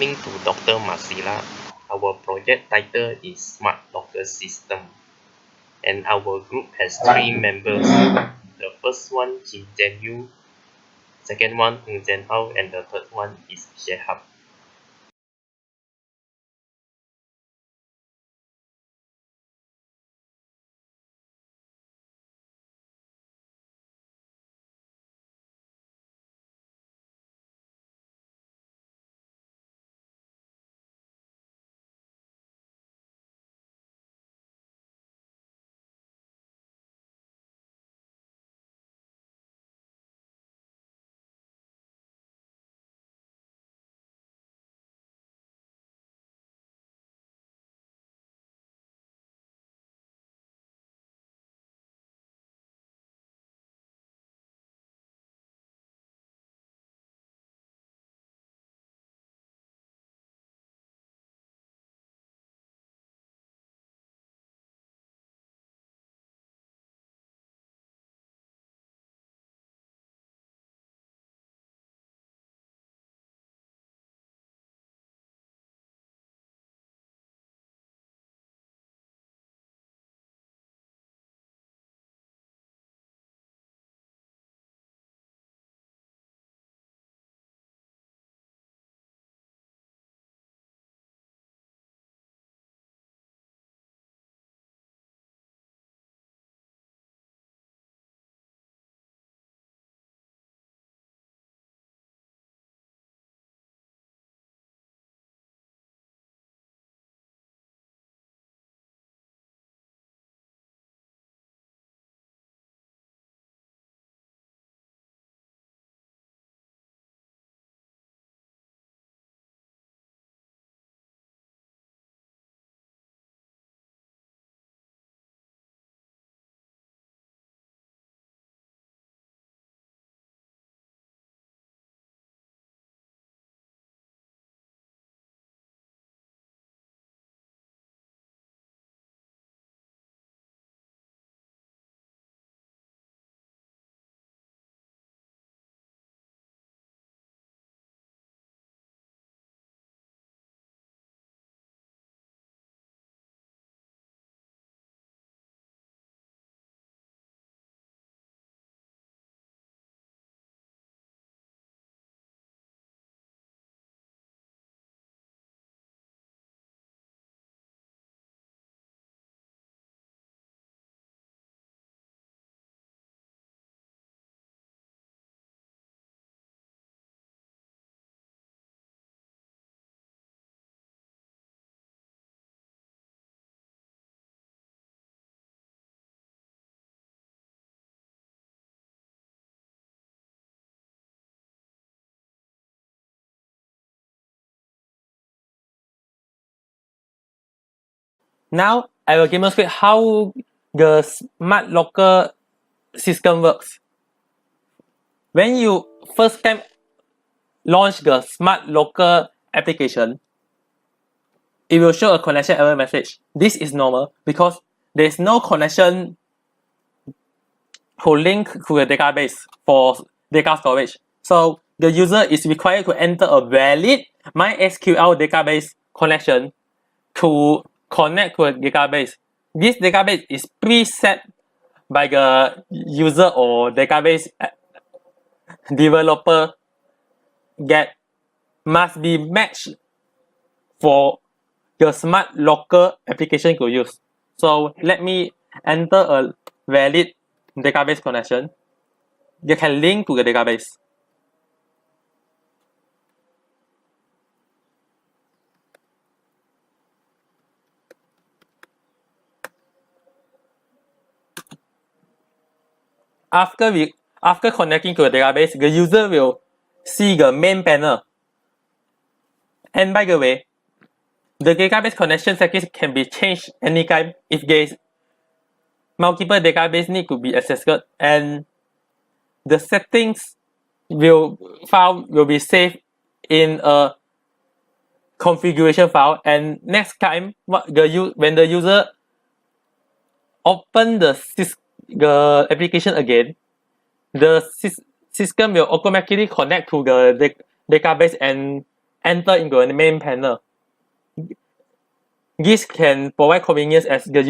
listening to Dr. Masila. Our project title is Smart Locker System. And our group has 3 members. The first one is Zhen Hao, second one is Zhen Hao, and the third one is Shehab. Now I will demonstrate how the smart locker system works. When you first time launch the smart locker application, it will show a connection error message. This is normal because there is no connection to link to the database for data storage. So the user is required to enter a valid MySQL database connection to connect to a database. This database is preset by the user or database developer that must be matched for your smart locker application to use. So let me enter a valid database connection. You can link to the database. After connecting to the database, the user will see the main panel. And by the way, the database connection settings can be changed anytime if there is multiple database need to be accessed, and the settings file will be saved in a configuration file. And next time, when the user open the application again, the system will automatically connect to the database and enter into the main panel. This can provide convenience as the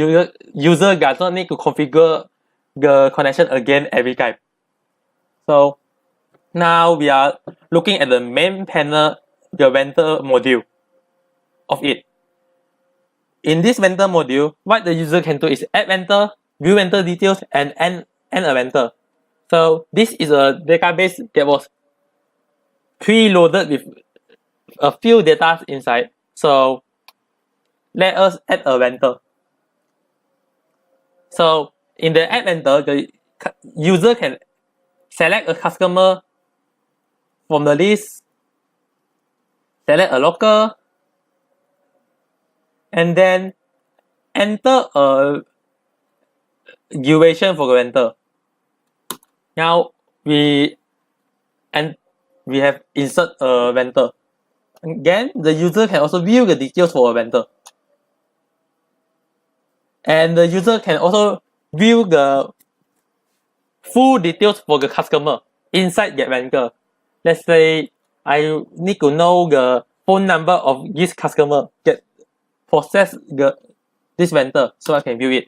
user does not need to configure the connection again every time. So now we are looking at the main panel, the vendor module of it. In this vendor module, what the user can do is add vendor, view vendor details, and end a vendor. So this is a database that was preloaded with a few data inside. So let us add a vendor. So in the add vendor, the user can select a customer from the list, select a locker, and then enter a duration for the vendor. Now we have insert a vendor. Again, the user can also view the details for a vendor. And the user can also view the full details for the customer inside that vendor. Let's say I need to know the phone number of this customer that process this vendor so I can view it.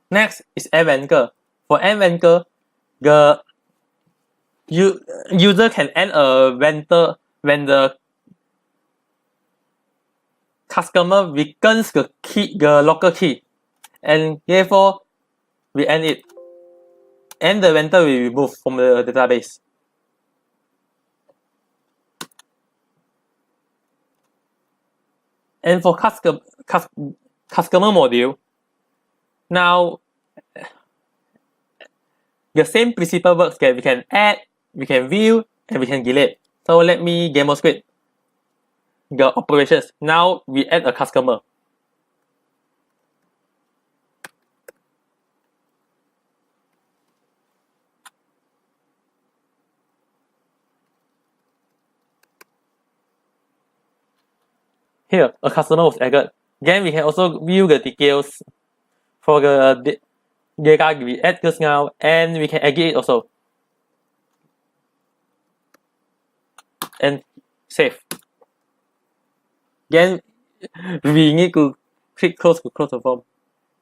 Next is add vendor. For add vendor, the user can add a vendor when the customer weakens the locker key, and therefore we end it. And the vendor will be removed from the database. And for customer module, now the same principle works that we can add, we can view, and we can delete. So let me demonstrate the operations. Now we add a customer. Here, a customer was added. Then we can also view the details for the data we add just now, and we can edit it also. And save. Then we need to click close to close the form.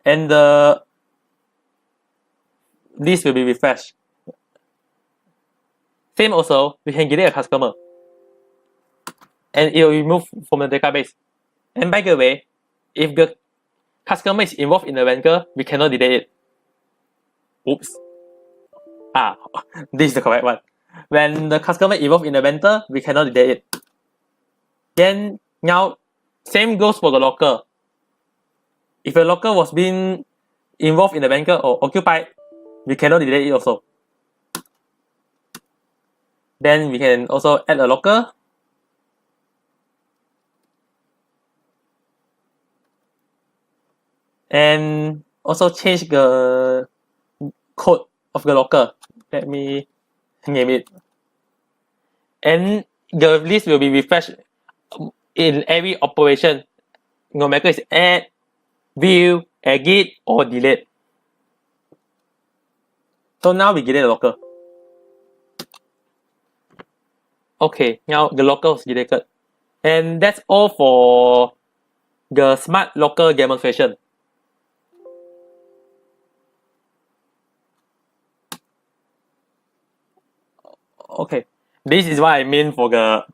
And this will be refreshed. Same also, we can delete a customer. And it will be removed from the database. And by the way, if the customer is involved in the vendor, we cannot delete it. Oops. This is the correct one. When the customer is involved in the vendor, we cannot delete it. Then now, same goes for the locker. If the locker was being involved in the vendor or occupied, we cannot delete it also. Then we can also add a locker. And also change the code of the locker. Let me name it. And the list will be refreshed in every operation, no matter it's add, view, edit, or delete. So now we delete the locker. Okay, now the locker is deleted. And that's all for the smart locker demonstration. Okay, this is what I mean for the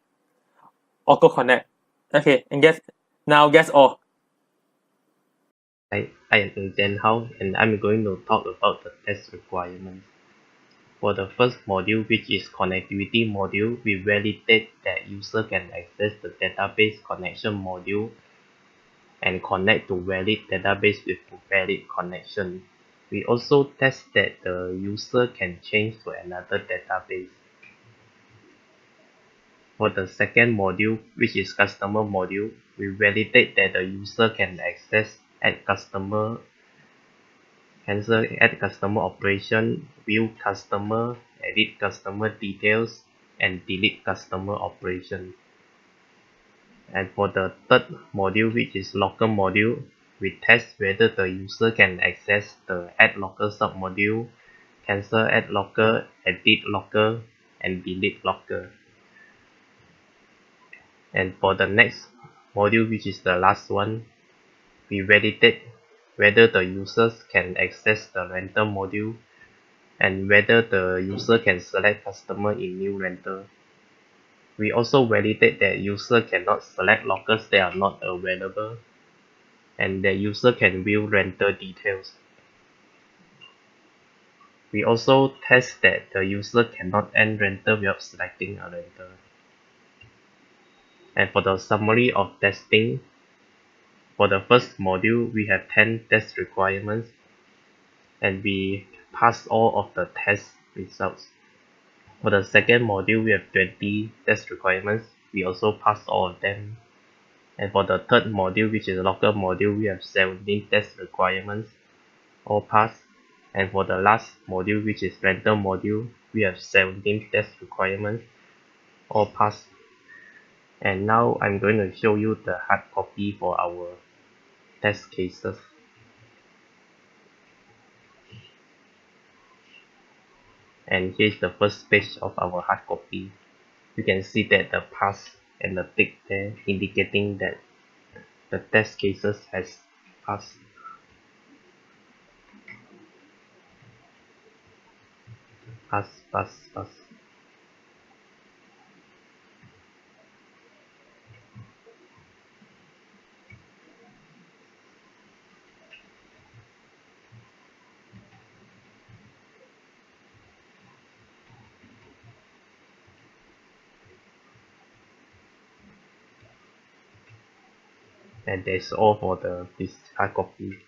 Auto Connect. Okay, and guess all. I am Zhen Hao, and I'm going to talk about the test requirements. For the first module, which is connectivity module, we validate that user can access the database connection module and connect to valid database with valid connection. We also test that the user can change to another database. For the second module, which is customer module, we validate that the user can access add customer, cancel add customer operation, view customer, edit customer details, and delete customer operation. And for the third module, which is locker module, we test whether the user can access the add locker submodule, cancel add locker, edit locker, and delete locker. And for the next module, which is the last one, we validate whether the users can access the rental module and whether the user can select customer in new rental. We also validate that user cannot select lockers that are not available and that user can view rental details. We also test that the user cannot end rental without selecting a rental. And for the summary of testing, for the first module, we have 10 test requirements and we pass all of the test results. For the second module, we have 20 test requirements. We also pass all of them. And for the third module, which is the locker module, we have 17 test requirements, all passed. And for the last module, which is rental module, we have 17 test requirements, all passed. And now I'm going to show you the hard copy for our test cases. And here's the first page of our hard copy. You can see that the pass and the tick there indicating that the test cases has passed. Pass. And that's all for this hard copy.